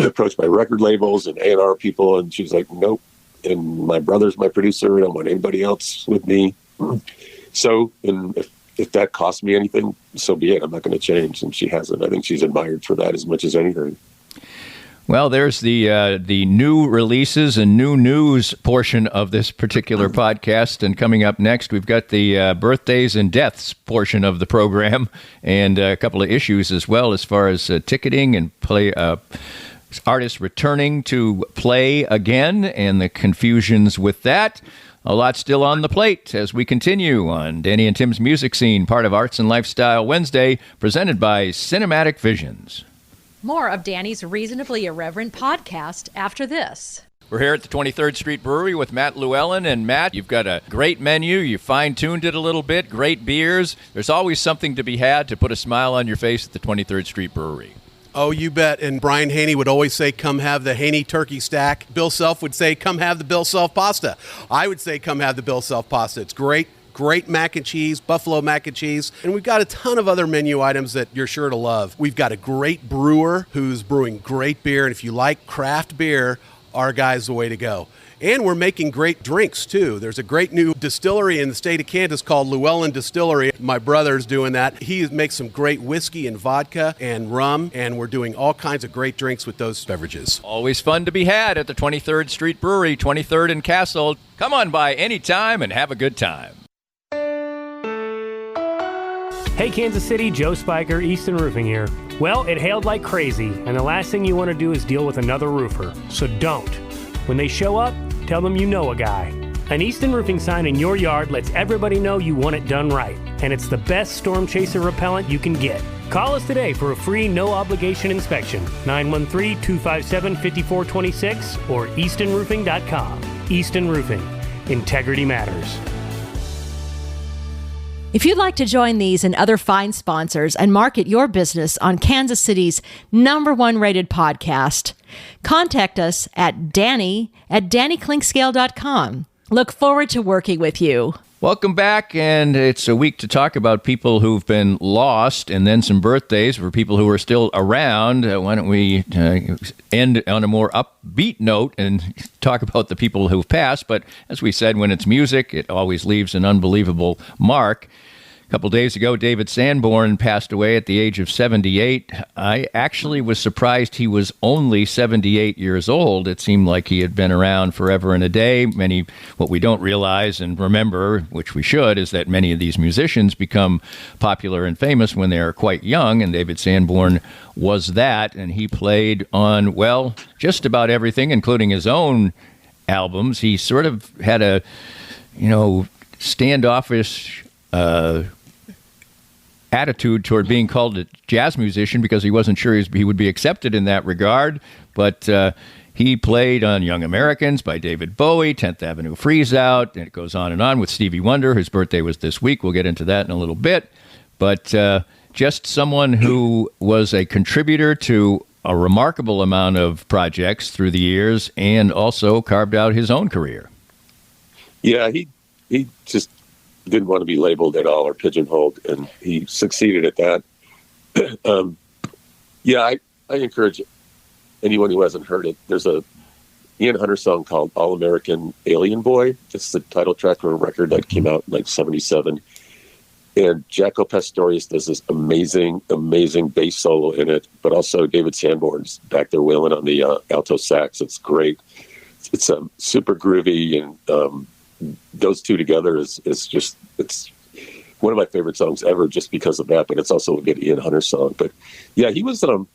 approached by record labels and A&R people, and she was like, nope. And my brother's my producer. I don't want anybody else with me. So, and if that costs me anything, so be it. I'm not going to change. And she hasn't. I think she's admired for that as much as anything. Well, there's the new releases and new news portion of this particular podcast. And coming up next, we've got the birthdays and deaths portion of the program, and a couple of issues as well as far as ticketing and play artists returning to play again and the confusions with that. A lot still on the plate as we continue on Danny and Tim's Music Scene, part of Arts and Lifestyle Wednesday, presented by Cinematic Visions. More of Danny's Reasonably Irreverent podcast after this. We're here at the 23rd Street Brewery with Matt Llewellyn. And Matt, you've got a great menu. You fine-tuned it a little bit. Great beers. There's always something to be had to put a smile on your face at the 23rd Street Brewery. Oh, you bet. And Brian Haney would always say, come have the Haney turkey stack. Bill Self would say, come have the Bill Self pasta. I would say, come have the Bill Self pasta. It's great. Great mac and cheese, buffalo mac and cheese. And we've got a ton of other menu items that you're sure to love. We've got a great brewer who's brewing great beer. And if you like craft beer, our guy's the way to go. And we're making great drinks, too. There's a great new distillery in the state of Kansas called Llewellyn Distillery. My brother's doing that. He makes some great whiskey and vodka and rum, and we're doing all kinds of great drinks with those beverages. Always fun to be had at the 23rd Street Brewery, 23rd and Castle. Come on by anytime and have a good time. Hey Kansas City, Joe Spiker, Easton Roofing here. Well, it hailed like crazy, and the last thing you want to do is deal with another roofer. So don't. When they show up, tell them you know a guy. An Easton Roofing sign in your yard lets everybody know you want it done right, and it's the best storm chaser repellent you can get. Call us today for a free no-obligation inspection, 913-257-5426 or eastonroofing.com. Easton Roofing. Integrity matters. If you'd like to join these and other fine sponsors and market your business on Kansas City's #1 rated podcast, contact us at danny@dannyclinkscale.com. Look forward to working with you. Welcome back, and it's a week to talk about people who've been lost and then some birthdays for people who are still around. Why don't we end on a more upbeat note and talk about the people who've passed? But as we said, when it's music, it always leaves an unbelievable mark. A couple days ago, David Sanborn passed away at the age of 78. I actually was surprised he was only 78 years old. It seemed like he had been around forever and a day. What we don't realize and remember, which we should, is that many of these musicians become popular and famous when they are quite young, and David Sanborn was that, and he played on, well, just about everything, including his own albums. He sort of had a, standoffish attitude toward being called a jazz musician because he wasn't sure he would be accepted in that regard. But he played on Young Americans by David Bowie, 10th Avenue Freeze Out, and it goes on with Stevie Wonder, whose birthday was this week. We'll get into that in a little bit. But just someone who was a contributor to a remarkable amount of projects through the years and also carved out his own career. Yeah, he just didn't want to be labeled at all or pigeonholed, and he succeeded at that. I encourage anyone who hasn't heard it. There's a Ian Hunter song called All American Alien Boy. It's the title track for a record that came out in like 77. And Jaco Pastorius does this amazing, amazing bass solo in it, but also David Sanborn's back there wailing on the alto sax. It's great. It's super groovy, and those two together is just, it's one of my favorite songs ever just because of that, but it's also a good Ian Hunter song. But yeah, he was, so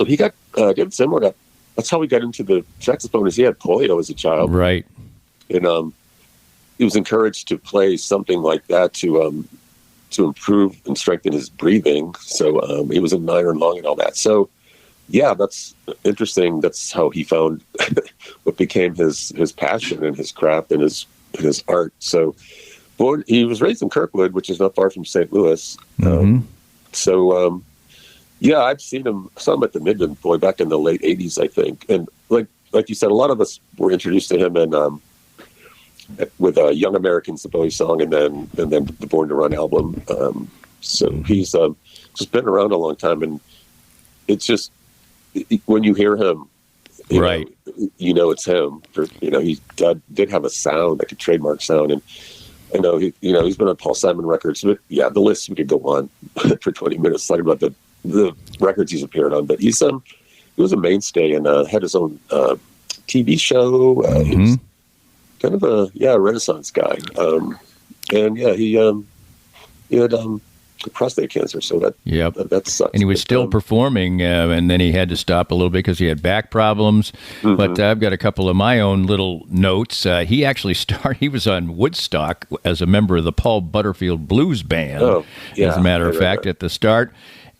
he got, David Sanborn that's how we got into the saxophone, is he had polio as a child. Right. And he was encouraged to play something like that to improve and strengthen his breathing. So he was in an iron lung and all that. So yeah, that's interesting. That's how he found what became his passion and his craft and his art. So he was raised in Kirkwood, which is not far from St. Louis. Mm-hmm. I've seen him some at the Midland Boy back in the late 80s, I think. And like you said, a lot of us were introduced to him with Young Americans, the Bowie song, and then the Born to Run album. So he's just been around a long time, and it's just when you hear him, right, it's him. He did have a sound, like a trademark sound, and I know he's been on Paul Simon records. But yeah, the list we could go on for 20 minutes talking about the records he's appeared on. But he was a mainstay and had his own TV show. He was kind of a Renaissance guy, and yeah, he had prostate cancer, so that sucks. And he was still performing, and then he had to stop a little bit because he had back problems. But I've got a couple of my own little notes. He actually he was on Woodstock as a member of the Paul Butterfield Blues Band, as a matter of fact, at the start.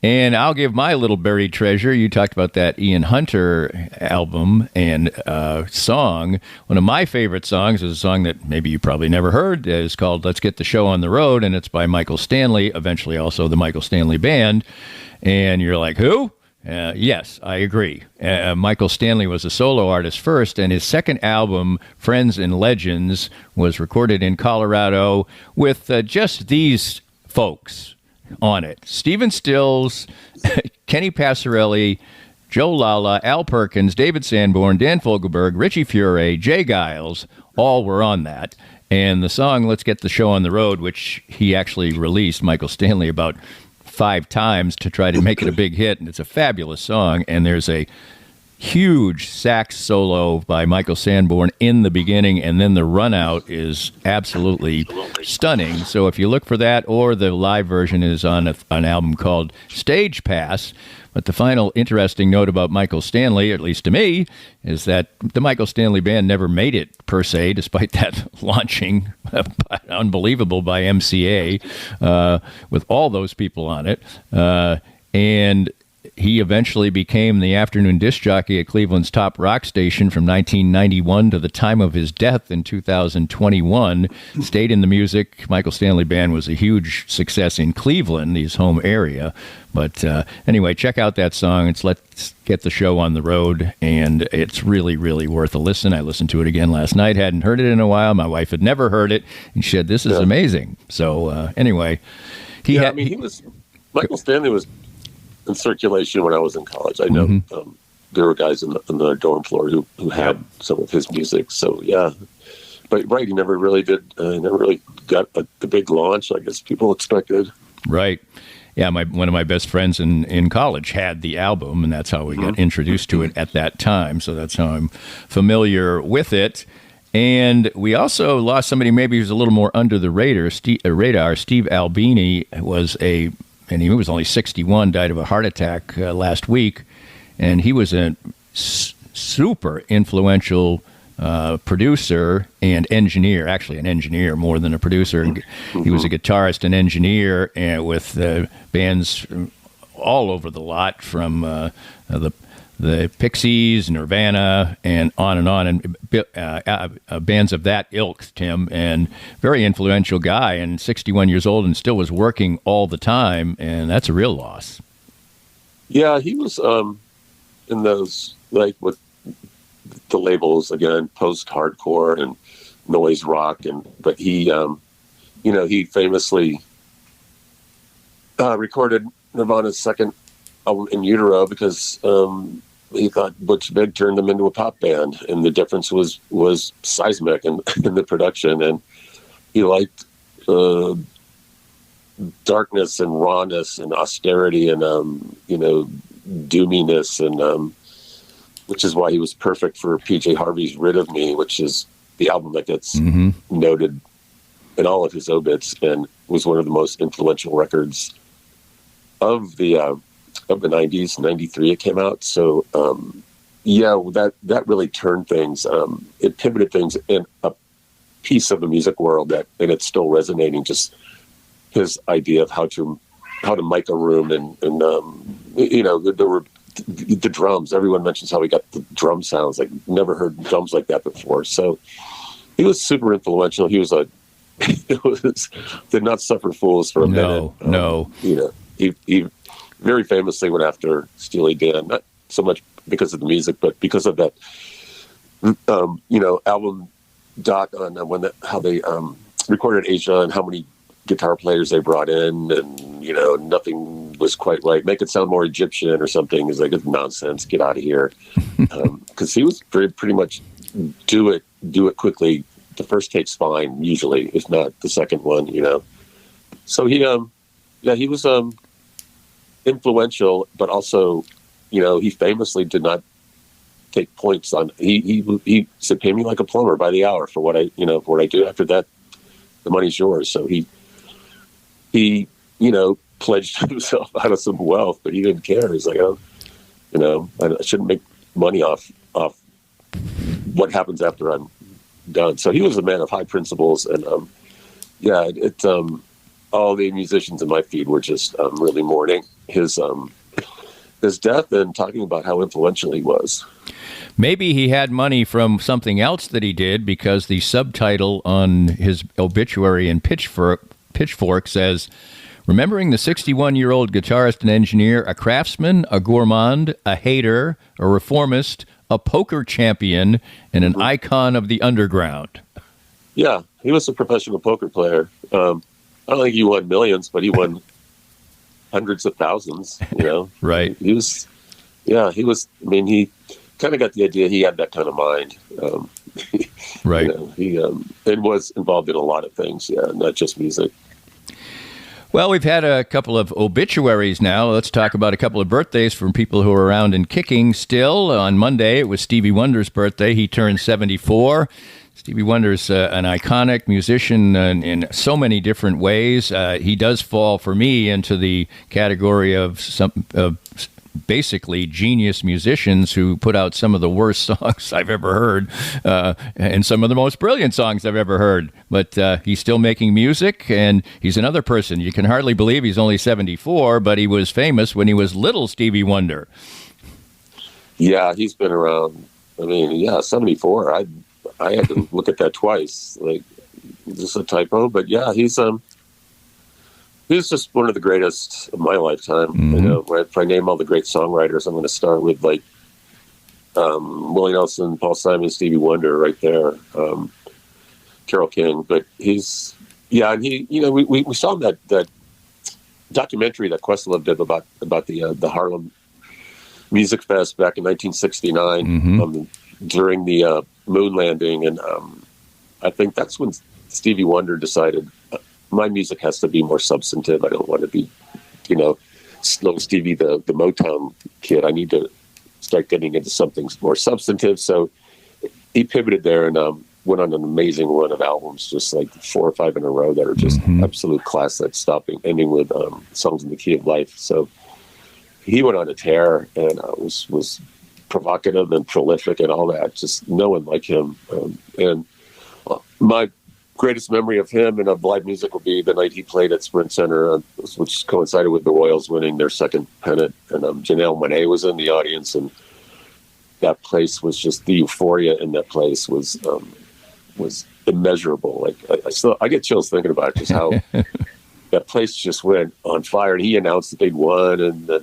And I'll give my little buried treasure. You talked about that Ian Hunter album and song. One of my favorite songs is a song that maybe you probably never heard. It's called Let's Get the Show on the Road, and it's by Michael Stanley, eventually also the Michael Stanley Band. And you're like, who? Yes, I agree. Michael Stanley was a solo artist first, and his second album, Friends and Legends, was recorded in Colorado with just these folks on it: Stephen Stills, Kenny Passarelli, Joe Lala, Al Perkins, David Sanborn, Dan Fogelberg, Richie Furay, Jay Giles, all were on that. And the song Let's Get the Show on the Road, which he actually released, Michael Stanley, about 5 times to try to make it a big hit, and it's a fabulous song. And there's a huge sax solo by Michael Sanborn in the beginning, and then the run out is absolutely stunning. So if you look for that, or the live version is on an album called Stage Pass. But the final interesting note about Michael Stanley, at least to me, is that the Michael Stanley Band never made it, per se, despite that launching unbelievable by MCA with all those people on it. And he eventually became the afternoon disc jockey at Cleveland's top rock station from 1991 to the time of his death in 2021. Stayed in the music. Michael Stanley Band was a huge success in Cleveland, his home area. But anyway, check out that song. It's Let's Get the Show on the Road, and it's really, really worth a listen. I listened to it again last night. Hadn't heard it in a while. My wife had never heard it, and she said, this is amazing. So anyway, Michael Stanley was in circulation when I was in college. I know there were guys in the dorm floor who had some of his music. So yeah, but right, he never really got the big launch I guess people expected. Right. Yeah, one of my best friends in college had the album, and that's how we got introduced to it at that time. So that's how I'm familiar with it. And we also lost somebody maybe who's a little more under the radar. Steve Albini and he was only 61, died of a heart attack last week. And he was a super influential producer and engineer, actually an engineer more than a producer. He was a guitarist and engineer with bands all over the lot, from the Pixies, Nirvana, and on, and bands of that ilk, Tim, and very influential guy, and 61 years old and still was working all the time, and that's a real loss. Yeah, he was in those, like, with the labels, again, post-hardcore and noise rock, but he, he famously recorded Nirvana's second album In Utero because he thought Butch Vig turned them into a pop band, and the difference was seismic in the production, and he liked darkness and rawness and austerity and doominess, and which is why he was perfect for PJ Harvey's Rid of Me, which is the album that gets noted in all of his obits and was one of the most influential records of the 90s. 93 it came out. So that really turned things, it pivoted things in a piece of the music world and it's still resonating. Just his idea of how to mic a room, and there were the drums. Everyone mentions how he got the drum sounds. Like, never heard drums like that before. So he was super influential. He was did not suffer fools for a minute. No. He very famously went after Steely Dan, not so much because of the music, but because of that, album doc on how they recorded Asia and how many guitar players they brought in, and nothing was quite right. Make it sound more Egyptian or something. He's like, it's nonsense. Get out of here. Because he was pretty much do it quickly. The first take's fine, usually, if not the second one, So he was influential, but also, he famously did not take points on. He said, "Pay me like a plumber by the hour for what I do. After that, the money's yours." So he pledged himself out of some wealth, but he didn't care. He's like, I shouldn't make money off what happens after I'm done. So he was a man of high principles, and all the musicians in my feed were just really mourning his death and talking about how influential he was. Maybe he had money from something else that he did, because the subtitle on his obituary in Pitchfork says, "Remembering the 61-year-old guitarist and engineer, a craftsman, a gourmand, a hater, a reformist, a poker champion, and an icon of the underground." Yeah, he was a professional poker player. I don't think he won millions, but he won hundreds of thousands, Right. He was, he kind of got the idea he had that kind of mind. Right. He was involved in a lot of things, not just music. Well, we've had a couple of obituaries now. Let's talk about a couple of birthdays from people who are around and kicking still. On Monday, it was Stevie Wonder's birthday. He turned 74. Stevie Wonder's an iconic musician in so many different ways. He does fall, for me, into the category of basically genius musicians who put out some of the worst songs I've ever heard, and some of the most brilliant songs I've ever heard. But he's still making music, and he's another person. You can hardly believe he's only 74, but he was famous when he was little Stevie Wonder. Yeah, he's been around. 74. I had to look at that twice. Like, is this a typo? But yeah, he's just one of the greatest of my lifetime. Mm-hmm. If I name all the great songwriters, I'm going to start with Willie Nelson, Paul Simon, Stevie Wonder, right there. Carole King, but we saw that documentary that Questlove did about the Harlem Music Fest back in 1969, mm-hmm. During the moon landing, and I think that's when Stevie Wonder decided, my music has to be more substantive. I don't want to be, slow Stevie the Motown kid. I need to start getting into something more substantive. So he pivoted there and went on an amazing run of albums, just like 4 or 5 in a row that are just absolute classics, ending with Songs in the Key of Life. So he went on a tear and was provocative and prolific and all that. Just no one like him. And my greatest memory of him and of live music will be the night he played at Sprint Center, which coincided with the Royals winning their second pennant. And Janelle Monáe was in the audience, and that place was just, the euphoria in that place was immeasurable. Like I get chills thinking about it, just how that place just went on fire. And he announced that they'd won, and then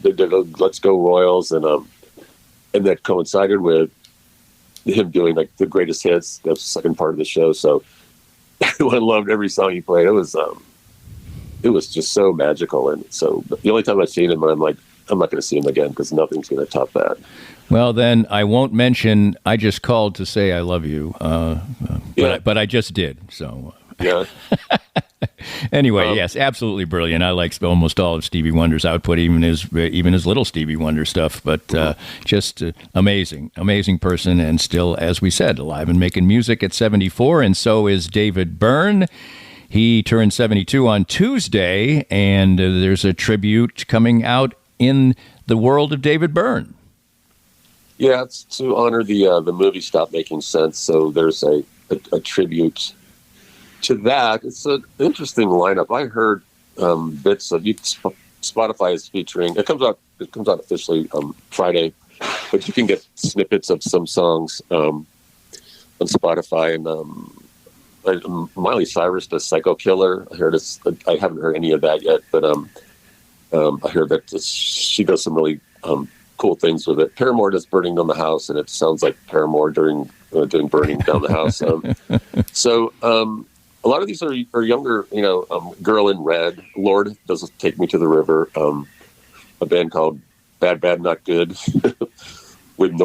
they did a "Let's Go Royals," and that coincided with him doing like the greatest hits. That's the second part of the show. So everyone loved every song he played. It was just so magical. And so the only time I've seen him, I'm like, I'm not going to see him again because nothing's going to top that. Well, then I won't mention, I just called to say I love you, but I just did. So yeah. Anyway, yes, absolutely brilliant. I like almost all of Stevie Wonder's output, even his little Stevie Wonder stuff. But just amazing person, and still, as we said, alive and making music at 74. And so is David Byrne. He turned 72 on Tuesday, and there's a tribute coming out in the world of David Byrne. Yeah, it's to honor the movie Stop Making Sense. So there's a tribute to that. It's an interesting lineup. I heard bits of Spotify is featuring. It comes out officially Friday, but you can get snippets of some songs on Spotify. And Miley Cyrus does "Psycho Killer." I haven't heard any of that yet, but I heard that she does some really cool things with it. Paramore does "Burning Down the House," and it sounds like Paramore doing "Burning Down the House." So a lot of these are younger, Girl in Red, Lord Doesn't Take Me to the River, a band called Bad Bad Not Good with